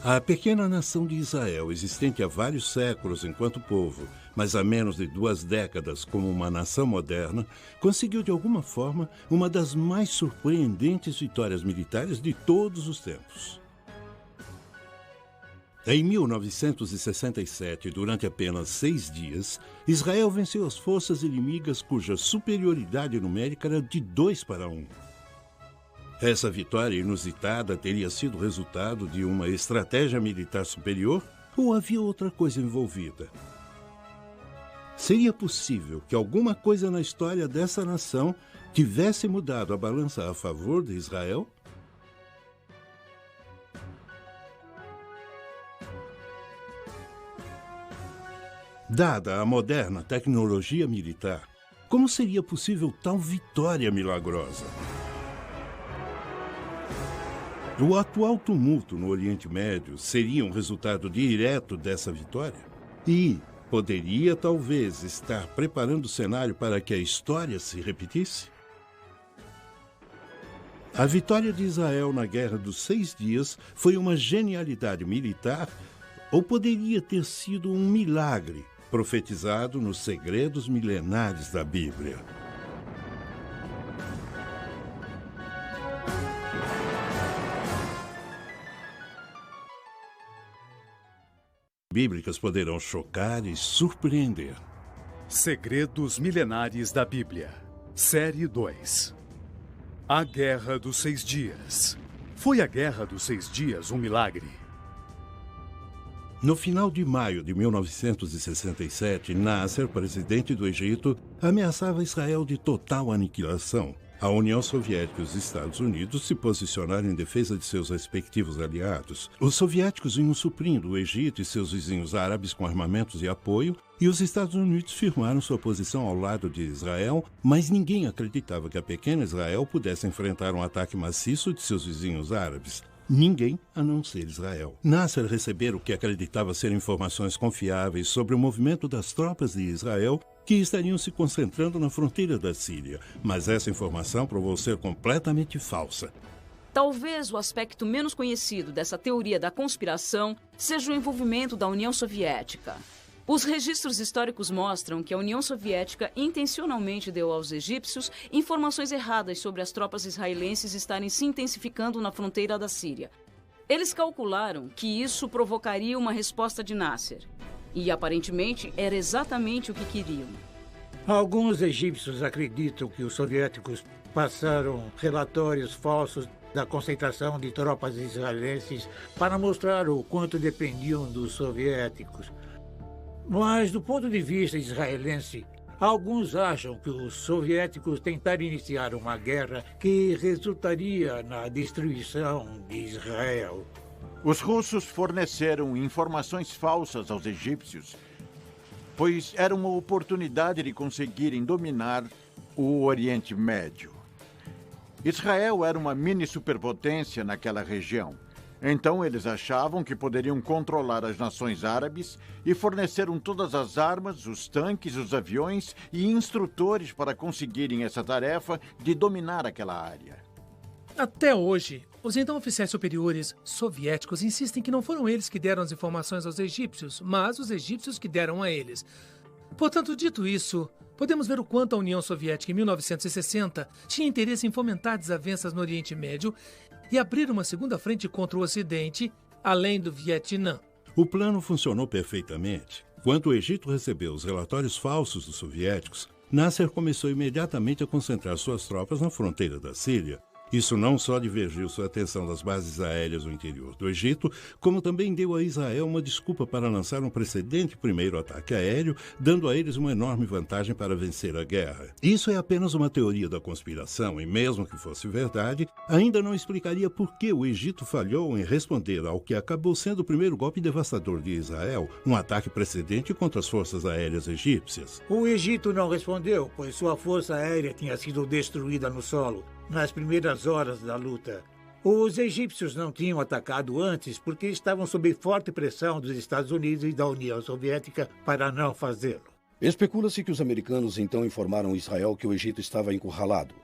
A pequena nação de Israel, existente há vários séculos enquanto povo, mas há menos de 2 décadas como uma nação moderna, conseguiu de alguma forma uma das mais surpreendentes vitórias militares de todos os tempos. Em 1967, durante apenas 6 dias, Israel venceu as forças inimigas cuja superioridade numérica era de 2-1. Essa vitória inusitada teria sido resultado de uma estratégia militar superior ou havia outra coisa envolvida? Seria possível que alguma coisa na história dessa nação tivesse mudado a balança a favor de Israel? Dada a moderna tecnologia militar, como seria possível tal vitória milagrosa? O atual tumulto no Oriente Médio seria um resultado direto dessa vitória? E poderia, talvez, estar preparando o cenário para que a história se repetisse? A vitória de Israel na Guerra dos 6 Dias foi uma genialidade militar ou poderia ter sido um milagre profetizado nos segredos milenares da Bíblia? Bíblicas poderão chocar e surpreender. Segredos Milenares da Bíblia, Série 2. A Guerra dos 6 Dias. Foi a Guerra dos 6 Dias um milagre? No final de maio de 1967, Nasser, presidente do Egito, ameaçava Israel de total aniquilação. A União Soviética e os Estados Unidos se posicionaram em defesa de seus respectivos aliados. Os soviéticos vinham suprindo o Egito e seus vizinhos árabes com armamentos e apoio, e os Estados Unidos firmaram sua posição ao lado de Israel, mas ninguém acreditava que a pequena Israel pudesse enfrentar um ataque maciço de seus vizinhos árabes. Ninguém a não ser Israel. Nasser recebera o que acreditava ser informações confiáveis sobre o movimento das tropas de Israel que estariam se concentrando na fronteira da Síria, mas essa informação provou ser completamente falsa. Talvez o aspecto menos conhecido dessa teoria da conspiração seja o envolvimento da União Soviética. Os registros históricos mostram que a União Soviética intencionalmente deu aos egípcios informações erradas sobre as tropas israelenses estarem se intensificando na fronteira da Síria. Eles calcularam que isso provocaria uma resposta de Nasser. E, aparentemente, era exatamente o que queriam. Alguns egípcios acreditam que os soviéticos passaram relatórios falsos da concentração de tropas israelenses para mostrar o quanto dependiam dos soviéticos. Mas, do ponto de vista israelense, alguns acham que os soviéticos tentaram iniciar uma guerra que resultaria na destruição de Israel. Os russos forneceram informações falsas aos egípcios, pois era uma oportunidade de conseguirem dominar o Oriente Médio. Israel era uma mini-superpotência naquela região. Então eles achavam que poderiam controlar as nações árabes e forneceram todas as armas, os tanques, os aviões e instrutores para conseguirem essa tarefa de dominar aquela área. Até hoje, os então oficiais superiores soviéticos insistem que não foram eles que deram as informações aos egípcios, mas os egípcios que deram a eles. Portanto, dito isso, podemos ver o quanto a União Soviética em 1960 tinha interesse em fomentar desavenças no Oriente Médio e abrir uma segunda frente contra o Ocidente, além do Vietnã. O plano funcionou perfeitamente. Quando o Egito recebeu os relatórios falsos dos soviéticos, Nasser começou imediatamente a concentrar suas tropas na fronteira da Síria. Isso não só divergiu sua atenção das bases aéreas no interior do Egito, como também deu a Israel uma desculpa para lançar um precedente primeiro ataque aéreo, dando a eles uma enorme vantagem para vencer a guerra. Isso é apenas uma teoria da conspiração e, mesmo que fosse verdade, ainda não explicaria por que o Egito falhou em responder ao que acabou sendo o primeiro golpe devastador de Israel, um ataque precedente contra as forças aéreas egípcias. O Egito não respondeu, pois sua força aérea tinha sido destruída no solo nas primeiras horas da luta. Os egípcios não tinham atacado antes porque estavam sob forte pressão dos Estados Unidos e da União Soviética para não fazê-lo. Especula-se que os americanos então informaram Israel que o Egito estava encurralado.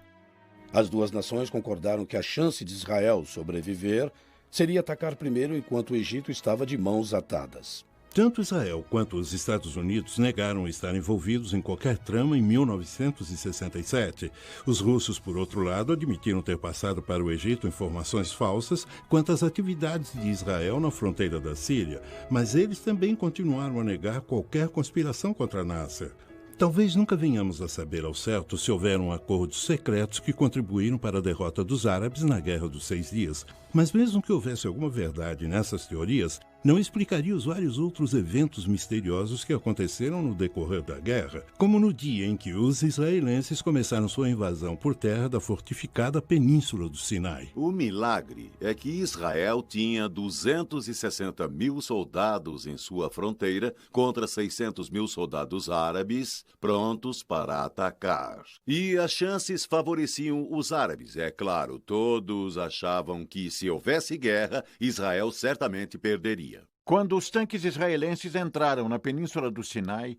As duas nações concordaram que a chance de Israel sobreviver seria atacar primeiro enquanto o Egito estava de mãos atadas. Tanto Israel quanto os Estados Unidos negaram estar envolvidos em qualquer trama em 1967. Os russos, por outro lado, admitiram ter passado para o Egito informações falsas quanto às atividades de Israel na fronteira da Síria, mas eles também continuaram a negar qualquer conspiração contra Nasser. Talvez nunca venhamos a saber ao certo se houveram acordos secretos que contribuíram para a derrota dos árabes na Guerra dos 6 Dias, mas mesmo que houvesse alguma verdade nessas teorias, não explicaria os vários outros eventos misteriosos que aconteceram no decorrer da guerra, como no dia em que os israelenses começaram sua invasão por terra da fortificada Península do Sinai. O milagre é que Israel tinha 260 mil soldados em sua fronteira contra 600 mil soldados árabes prontos para atacar. E as chances favoreciam os árabes, é claro. Todos achavam que se houvesse guerra, Israel certamente perderia. Quando os tanques israelenses entraram na Península do Sinai,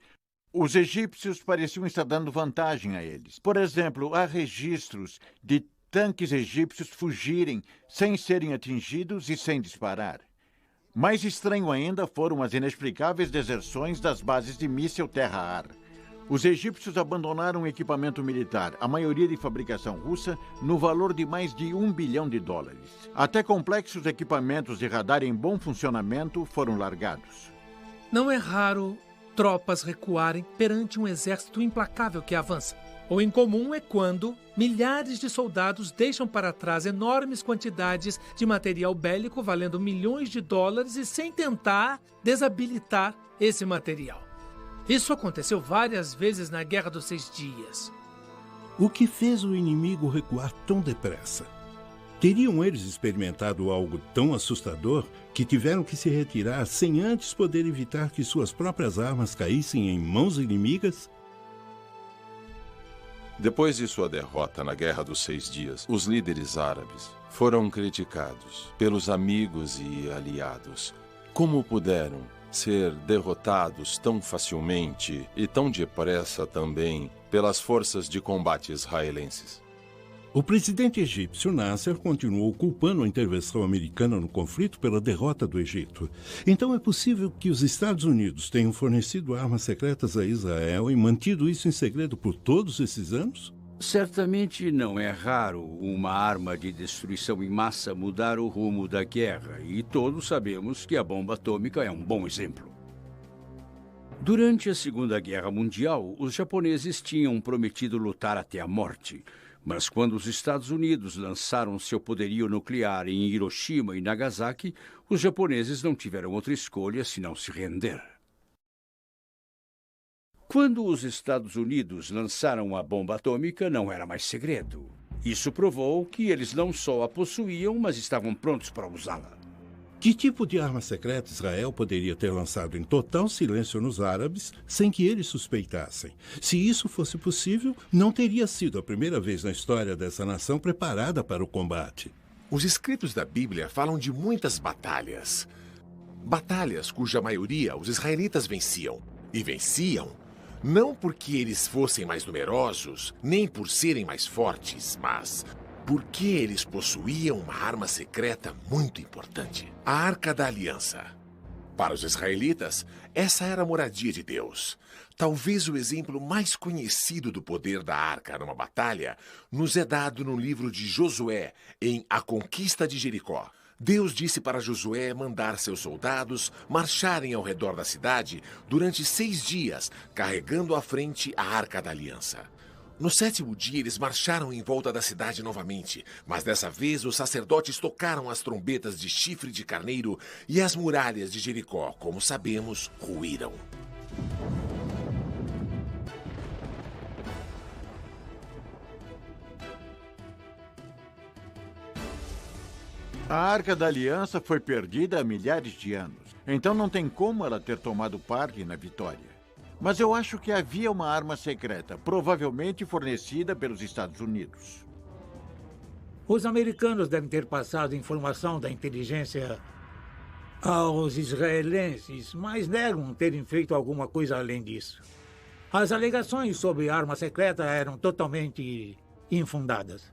os egípcios pareciam estar dando vantagem a eles. Por exemplo, há registros de tanques egípcios fugirem sem serem atingidos e sem disparar. Mais estranho ainda foram as inexplicáveis deserções das bases de míssil terra-ar. Os egípcios abandonaram o equipamento militar, a maioria de fabricação russa, no valor de mais de $1 bilhão. Até complexos equipamentos de radar em bom funcionamento foram largados. Não é raro tropas recuarem perante um exército implacável que avança. O incomum é quando milhares de soldados deixam para trás enormes quantidades de material bélico valendo milhões de dólares e sem tentar desabilitar esse material. Isso aconteceu várias vezes na Guerra dos 6 Dias. O que fez o inimigo recuar tão depressa? Teriam eles experimentado algo tão assustador que tiveram que se retirar sem antes poder evitar que suas próprias armas caíssem em mãos inimigas? Depois de sua derrota na Guerra dos 6 Dias, os líderes árabes foram criticados pelos amigos e aliados. Como puderam ser derrotados tão facilmente e tão depressa também pelas forças de combate israelenses? O presidente egípcio Nasser continuou culpando a intervenção americana no conflito pela derrota do Egito. Então é possível que os Estados Unidos tenham fornecido armas secretas a Israel e mantido isso em segredo por todos esses anos? Certamente não é raro uma arma de destruição em massa mudar o rumo da guerra, e todos sabemos que a bomba atômica é um bom exemplo. Durante a Segunda Guerra Mundial, os japoneses tinham prometido lutar até a morte, mas quando os Estados Unidos lançaram seu poderio nuclear em Hiroshima e Nagasaki, os japoneses não tiveram outra escolha senão se render. Quando os Estados Unidos lançaram a bomba atômica, não era mais segredo. Isso provou que eles não só a possuíam, mas estavam prontos para usá-la. Que tipo de arma secreta Israel poderia ter lançado em total silêncio nos árabes, sem que eles suspeitassem? Se isso fosse possível, não teria sido a primeira vez na história dessa nação preparada para o combate. Os escritos da Bíblia falam de muitas batalhas. Batalhas cuja maioria os israelitas venciam. E venciam não porque eles fossem mais numerosos, nem por serem mais fortes, mas porque eles possuíam uma arma secreta muito importante: a Arca da Aliança. Para os israelitas, essa era a moradia de Deus. Talvez o exemplo mais conhecido do poder da arca numa batalha nos é dado no livro de Josué, em A Conquista de Jericó. Deus disse para Josué mandar seus soldados marcharem ao redor da cidade durante 6 dias, carregando à frente a Arca da Aliança. No 7º dia, eles marcharam em volta da cidade novamente, mas dessa vez os sacerdotes tocaram as trombetas de chifre de carneiro e as muralhas de Jericó, como sabemos, ruíram. A Arca da Aliança foi perdida há milhares de anos, então não tem como ela ter tomado parte na vitória. Mas eu acho que havia uma arma secreta, provavelmente fornecida pelos Estados Unidos. Os americanos devem ter passado informação da inteligência aos israelenses, mas negam terem feito alguma coisa além disso. As alegações sobre arma secreta eram totalmente infundadas.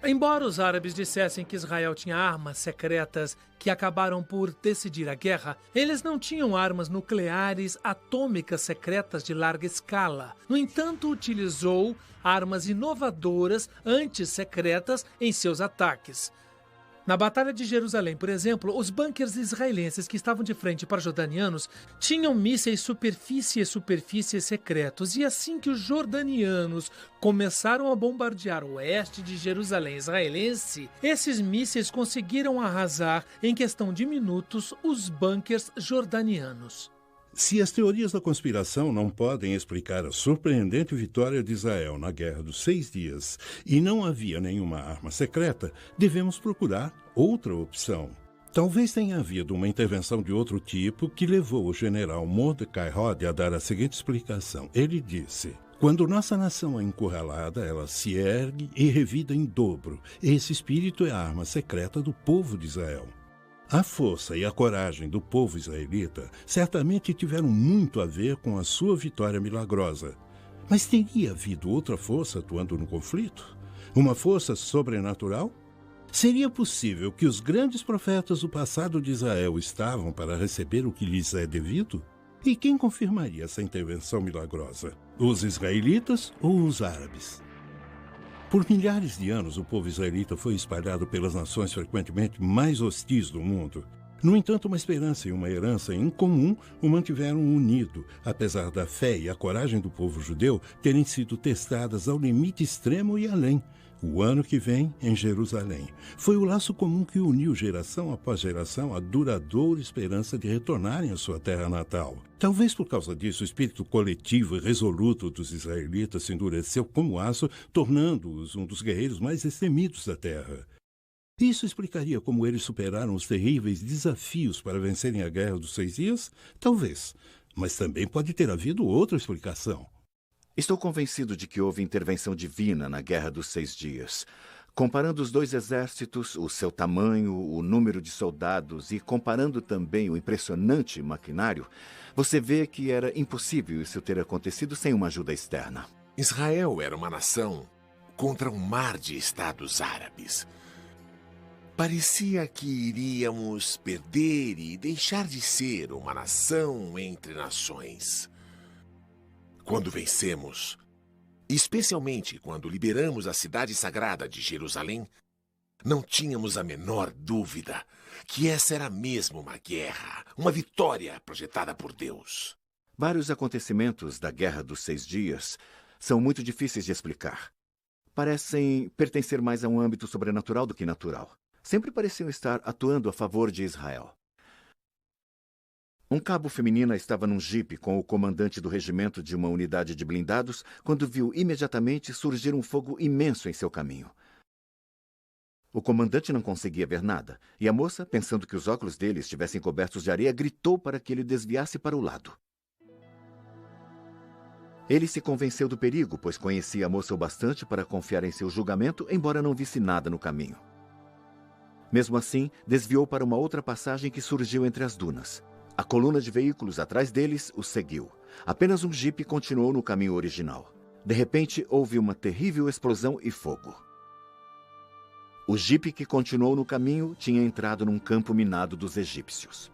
Embora os árabes dissessem que Israel tinha armas secretas que acabaram por decidir a guerra, eles não tinham armas nucleares atômicas secretas de larga escala. No entanto, utilizou armas inovadoras antissecretas em seus ataques. Na Batalha de Jerusalém, por exemplo, os bunkers israelenses que estavam de frente para os jordanianos tinham mísseis superfície secretos. E assim que os jordanianos começaram a bombardear o oeste de Jerusalém israelense, esses mísseis conseguiram arrasar, em questão de minutos, os bunkers jordanianos. Se as teorias da conspiração não podem explicar a surpreendente vitória de Israel na Guerra dos 6 Dias e não havia nenhuma arma secreta, devemos procurar outra opção. Talvez tenha havido uma intervenção de outro tipo que levou o general Mordecai Hod a dar a seguinte explicação. Ele disse: quando nossa nação é encurralada, ela se ergue e revida em dobro. Esse espírito é a arma secreta do povo de Israel. A força e a coragem do povo israelita certamente tiveram muito a ver com a sua vitória milagrosa. Mas teria havido outra força atuando no conflito? Uma força sobrenatural? Seria possível que os grandes profetas do passado de Israel estavam para receber o que lhes é devido? E quem confirmaria essa intervenção milagrosa? Os israelitas ou os árabes? Por milhares de anos, o povo israelita foi espalhado pelas nações frequentemente mais hostis do mundo. No entanto, uma esperança e uma herança em comum o mantiveram unido, apesar da fé e a coragem do povo judeu terem sido testadas ao limite extremo e além. O ano que vem, em Jerusalém, foi o laço comum que uniu geração após geração a duradoura esperança de retornarem à sua terra natal. Talvez por causa disso, o espírito coletivo e resoluto dos israelitas se endureceu como aço, tornando-os um dos guerreiros mais destemidos da terra. Isso explicaria como eles superaram os terríveis desafios para vencerem a Guerra dos 6 Dias? Talvez, mas também pode ter havido outra explicação. Estou convencido de que houve intervenção divina na Guerra dos 6 Dias. Comparando os dois exércitos, o seu tamanho, o número de soldados e comparando também o impressionante maquinário, você vê que era impossível isso ter acontecido sem uma ajuda externa. Israel era uma nação contra um mar de estados árabes. Parecia que iríamos perder e deixar de ser uma nação entre nações. Quando vencemos, especialmente quando liberamos a cidade sagrada de Jerusalém, não tínhamos a menor dúvida que essa era mesmo uma guerra, uma vitória projetada por Deus. Vários acontecimentos da Guerra dos 6 Dias são muito difíceis de explicar. Parecem pertencer mais a um âmbito sobrenatural do que natural. Sempre pareciam estar atuando a favor de Israel. Um cabo feminina estava num jipe com o comandante do regimento de uma unidade de blindados quando viu imediatamente surgir um fogo imenso em seu caminho. O comandante não conseguia ver nada, e a moça, pensando que os óculos dele estivessem cobertos de areia, gritou para que ele desviasse para o lado. Ele se convenceu do perigo, pois conhecia a moça o bastante para confiar em seu julgamento, embora não visse nada no caminho. Mesmo assim, desviou para uma outra passagem que surgiu entre as dunas. A coluna de veículos atrás deles os seguiu. Apenas um jipe continuou no caminho original. De repente, houve uma terrível explosão e fogo. O jipe que continuou no caminho tinha entrado num campo minado dos egípcios.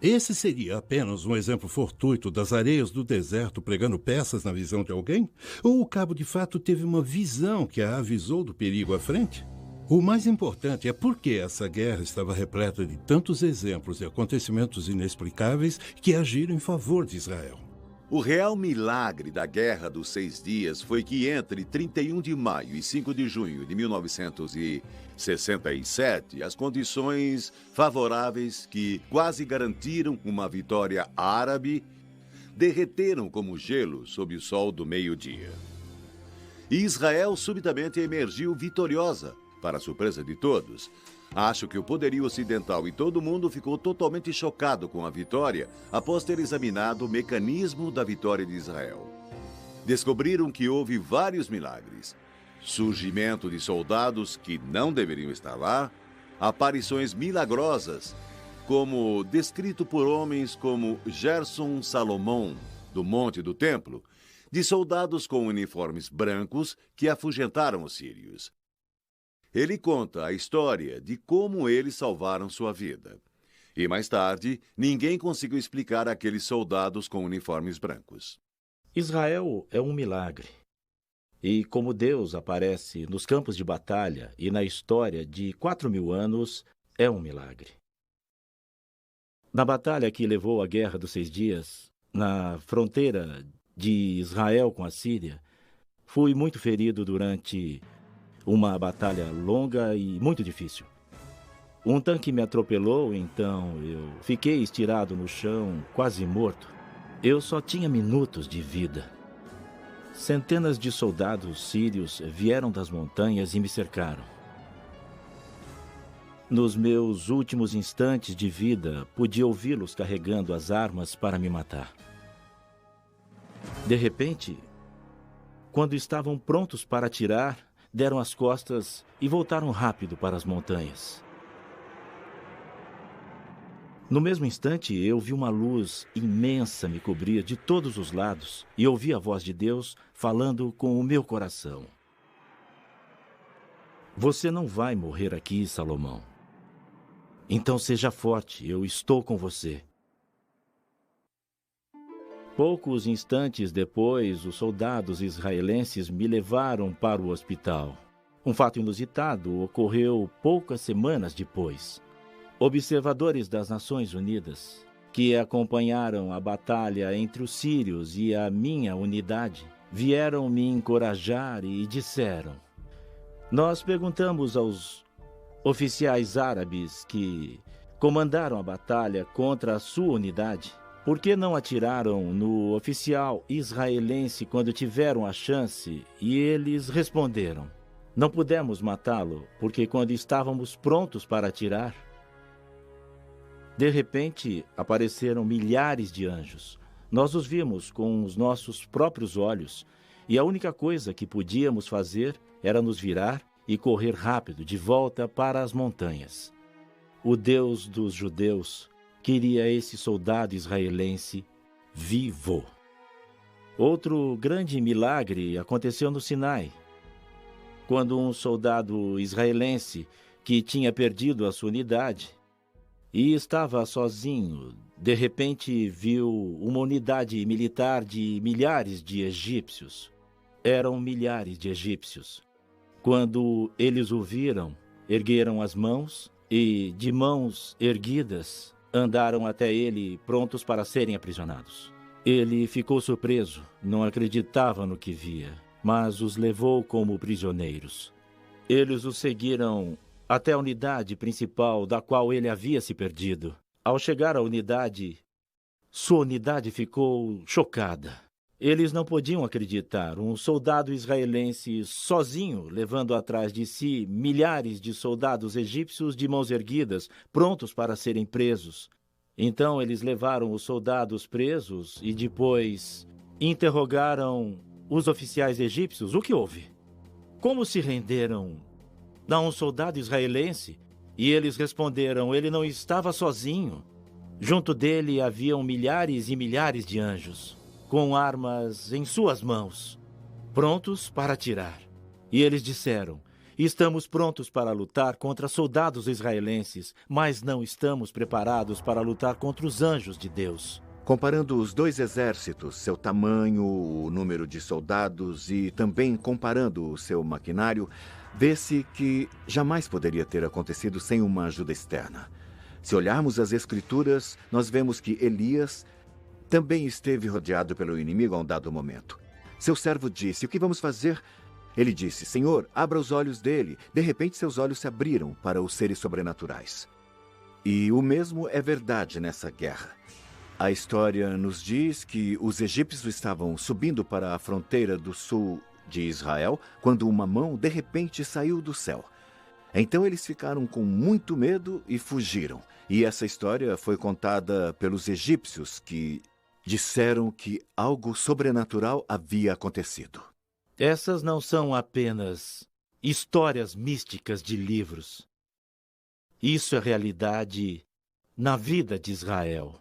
Esse seria apenas um exemplo fortuito das areias do deserto pregando peças na visão de alguém? Ou o cabo de fato teve uma visão que a avisou do perigo à frente? O mais importante é por que essa guerra estava repleta de tantos exemplos de acontecimentos inexplicáveis que agiram em favor de Israel. O real milagre da Guerra dos 6 Dias foi que entre 31 de maio e 5 de junho de 1967, as condições favoráveis que quase garantiram uma vitória árabe derreteram como gelo sob o sol do meio-dia. E Israel subitamente emergiu vitoriosa. Para a surpresa de todos, acho que o poderio ocidental e todo mundo ficou totalmente chocado com a vitória após ter examinado o mecanismo da vitória de Israel. Descobriram que houve vários milagres. Surgimento de soldados que não deveriam estar lá, aparições milagrosas, como descrito por homens como Gerson Salomão, do Monte do Templo, de soldados com uniformes brancos que afugentaram os sírios. ele conta a história de como eles salvaram sua vida. E mais tarde, ninguém conseguiu explicar aqueles soldados com uniformes brancos. Israel é um milagre. E como Deus aparece nos campos de batalha e na história de 4.000 anos, é um milagre. Na batalha que levou à Guerra dos 6 Dias, na fronteira de Israel com a Síria, fui muito ferido durante uma batalha longa e muito difícil. Um tanque me atropelou, então eu fiquei estirado no chão, quase morto. Eu só tinha minutos de vida. Centenas de soldados sírios vieram das montanhas e me cercaram. Nos meus últimos instantes de vida, pude ouvi-los carregando as armas para me matar. De repente, quando estavam prontos para atirar, deram as costas e voltaram rápido para as montanhas. No mesmo instante, eu vi uma luz imensa me cobrir de todos os lados e ouvi a voz de Deus falando com o meu coração. Você não vai morrer aqui, Salomão. Então seja forte, eu estou com você. Poucos instantes depois, os soldados israelenses me levaram para o hospital. Um fato inusitado ocorreu poucas semanas depois. Observadores das Nações Unidas, que acompanharam a batalha entre os sírios e a minha unidade, vieram me encorajar e disseram: nós perguntamos aos oficiais árabes que comandaram a batalha contra a sua unidade por que não atiraram no oficial israelense quando tiveram a chance, e eles responderam: não pudemos matá-lo porque quando estávamos prontos para atirar, de repente, apareceram milhares de anjos. Nós os vimos com os nossos próprios olhos, e a única coisa que podíamos fazer era nos virar e correr rápido de volta para as montanhas. O Deus dos judeus queria esse soldado israelense vivo. Outro grande milagre aconteceu no Sinai, quando um soldado israelense que tinha perdido a sua unidade e estava sozinho, de repente viu uma unidade militar de milhares de egípcios. Eram milhares de egípcios. Quando eles o viram, ergueram as mãos e, de mãos erguidas, andaram até ele, prontos para serem aprisionados. Ele ficou surpreso, não acreditava no que via, mas os levou como prisioneiros. Eles os seguiram até a unidade principal da qual ele havia se perdido. Ao chegar à unidade, sua unidade ficou chocada. Eles não podiam acreditar. Um soldado israelense sozinho, levando atrás de si milhares de soldados egípcios de mãos erguidas, prontos para serem presos. Então eles levaram os soldados presos e depois interrogaram os oficiais egípcios. O que houve? Como se renderam a um soldado israelense? E eles responderam: ele não estava sozinho. Junto dele haviam milhares e milhares de anjos, com armas em suas mãos, prontos para atirar. E eles disseram: estamos prontos para lutar contra soldados israelenses, mas não estamos preparados para lutar contra os anjos de Deus. Comparando os dois exércitos, seu tamanho, o número de soldados e também comparando o seu maquinário, vê-se que jamais poderia ter acontecido sem uma ajuda externa. Se olharmos as Escrituras, nós vemos que Elias também esteve rodeado pelo inimigo a um dado momento. Seu servo disse: o que vamos fazer? Ele disse: Senhor, abra os olhos dele. De repente, seus olhos se abriram para os seres sobrenaturais. E o mesmo é verdade nessa guerra. A história nos diz que os egípcios estavam subindo para a fronteira do sul de Israel quando uma mão de repente saiu do céu. Então eles ficaram com muito medo e fugiram. E essa história foi contada pelos egípcios, que disseram que algo sobrenatural havia acontecido. Essas não são apenas histórias místicas de livros. Isso é realidade na vida de Israel.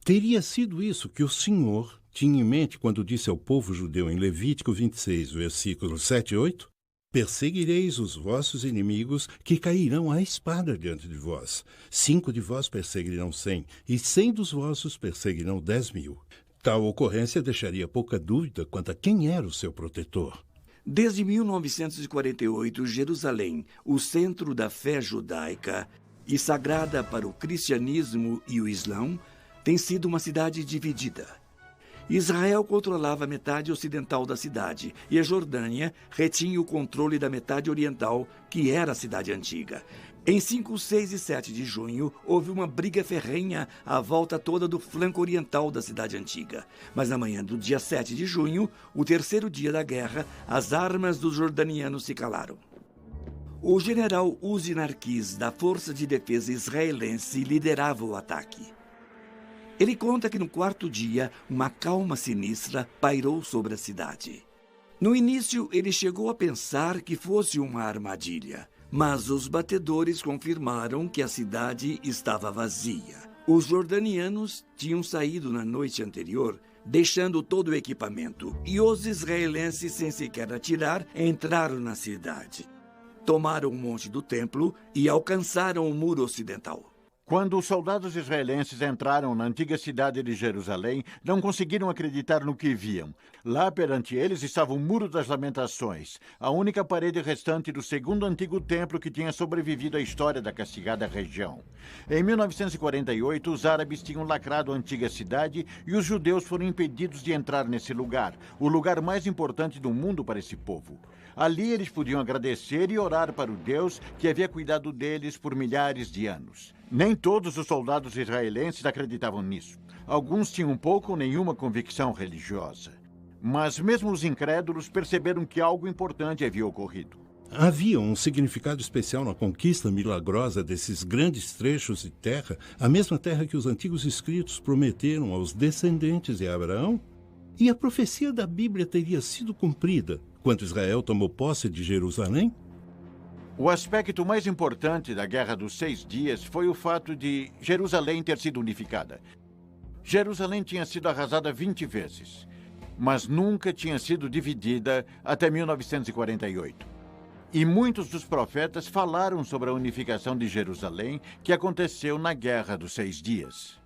Teria sido isso que o Senhor tinha em mente quando disse ao povo judeu em Levítico 26, versículos 7 e 8? Perseguireis os vossos inimigos, que cairão à espada diante de vós. 5 de vós perseguirão 100, e 100 dos vossos perseguirão 10.000. Tal ocorrência deixaria pouca dúvida quanto a quem era o seu protetor. Desde 1948, Jerusalém, o centro da fé judaica e sagrada para o cristianismo e o islã, tem sido uma cidade dividida. Israel controlava a metade ocidental da cidade e a Jordânia retinha o controle da metade oriental, que era a cidade antiga. Em 5, 6 e 7 de junho, houve uma briga ferrenha à volta toda do flanco oriental da cidade antiga. Mas na manhã do dia 7 de junho, o terceiro dia da guerra, as armas dos jordanianos se calaram. O general Uzi Narquis, da Força de Defesa Israelense, liderava o ataque. Ele conta que no quarto dia, uma calma sinistra pairou sobre a cidade. No início, ele chegou a pensar que fosse uma armadilha, mas os batedores confirmaram que a cidade estava vazia. Os jordanianos tinham saído na noite anterior, deixando todo o equipamento, e os israelenses, sem sequer atirar, entraram na cidade. Tomaram o monte do templo e alcançaram o muro ocidental. Quando os soldados israelenses entraram na antiga cidade de Jerusalém, não conseguiram acreditar no que viam. Lá perante eles estava o Muro das Lamentações, a única parede restante do segundo antigo templo que tinha sobrevivido à história da castigada região. Em 1948, os árabes tinham lacrado a antiga cidade e os judeus foram impedidos de entrar nesse lugar, o lugar mais importante do mundo para esse povo. Ali eles podiam agradecer e orar para o Deus que havia cuidado deles por milhares de anos. Nem todos os soldados israelenses acreditavam nisso. Alguns tinham pouco ou nenhuma convicção religiosa. Mas mesmo os incrédulos perceberam que algo importante havia ocorrido. Havia um significado especial na conquista milagrosa desses grandes trechos de terra, a mesma terra que os antigos escritos prometeram aos descendentes de Abraão? E a profecia da Bíblia teria sido cumprida quando Israel tomou posse de Jerusalém? O aspecto mais importante da Guerra dos 6 Dias foi o fato de Jerusalém ter sido unificada. Jerusalém tinha sido arrasada 20 vezes, mas nunca tinha sido dividida até 1948. E muitos dos profetas falaram sobre a unificação de Jerusalém que aconteceu na Guerra dos 6 Dias.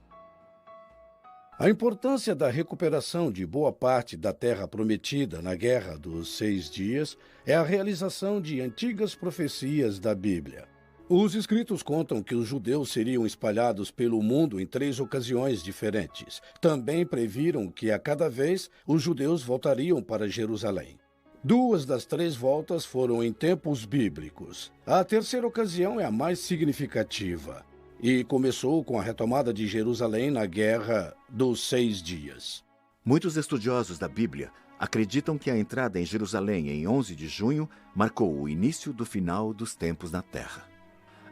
A importância da recuperação de boa parte da terra prometida na Guerra dos 6 Dias é a realização de antigas profecias da Bíblia. Os escritos contam que os judeus seriam espalhados pelo mundo em 3 ocasiões diferentes. Também previram que a cada vez os judeus voltariam para Jerusalém. 2 das 3 voltas foram em tempos bíblicos. A terceira ocasião é a mais significativa e começou com a retomada de Jerusalém na Guerra dos 6 Dias. Muitos estudiosos da Bíblia acreditam que a entrada em Jerusalém em 11 de junho marcou o início do final dos tempos na Terra.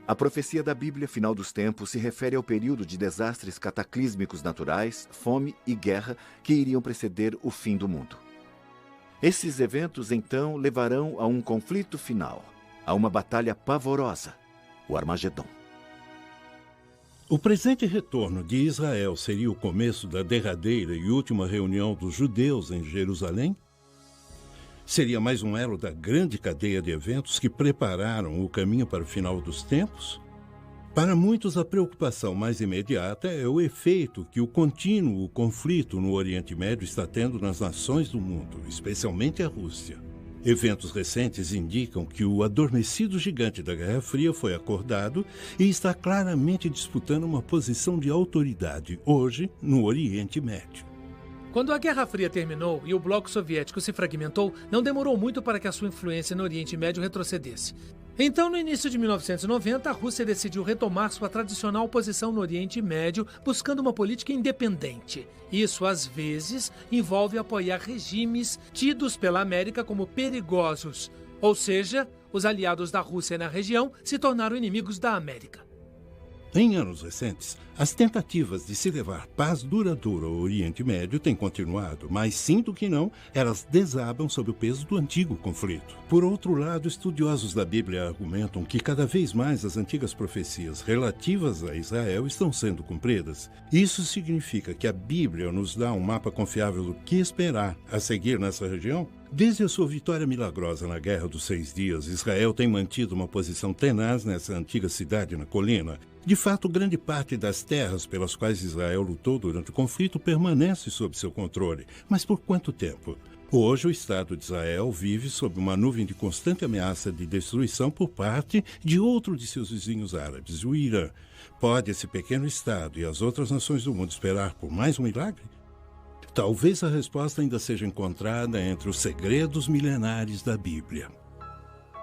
A profecia da Bíblia, final dos tempos, se refere ao período de desastres cataclísmicos naturais, fome e guerra que iriam preceder o fim do mundo. Esses eventos, então, levarão a um conflito final, a uma batalha pavorosa, o Armagedom. O presente retorno de Israel seria o começo da derradeira e última reunião dos judeus em Jerusalém? Seria mais um elo da grande cadeia de eventos que prepararam o caminho para o final dos tempos? Para muitos, a preocupação mais imediata é o efeito que o contínuo conflito no Oriente Médio está tendo nas nações do mundo, especialmente a Rússia. Eventos recentes indicam que o adormecido gigante da Guerra Fria foi acordado e está claramente disputando uma posição de autoridade hoje no Oriente Médio. Quando a Guerra Fria terminou e o bloco soviético se fragmentou, não demorou muito para que a sua influência no Oriente Médio retrocedesse. Então, no início de 1990, a Rússia decidiu retomar sua tradicional posição no Oriente Médio, buscando uma política independente. Isso, às vezes, envolve apoiar regimes tidos pela América como perigosos. Ou seja, os aliados da Rússia na região se tornaram inimigos da América. Em anos recentes, as tentativas de se levar paz duradoura ao Oriente Médio têm continuado, mas sim do que não, elas desabam sob o peso do antigo conflito. Por outro lado, estudiosos da Bíblia argumentam que cada vez mais as antigas profecias relativas a Israel estão sendo cumpridas. Isso significa que a Bíblia nos dá um mapa confiável do que esperar a seguir nessa região? Desde a sua vitória milagrosa na Guerra dos 6 Dias, Israel tem mantido uma posição tenaz nessa antiga cidade na colina. De fato, grande parte das terras pelas quais Israel lutou durante o conflito permanece sob seu controle. Mas por quanto tempo? Hoje, o Estado de Israel vive sob uma nuvem de constante ameaça de destruição por parte de outro de seus vizinhos árabes, o Irã. Pode esse pequeno Estado e as outras nações do mundo esperar por mais um milagre? Talvez a resposta ainda seja encontrada entre os segredos milenares da Bíblia.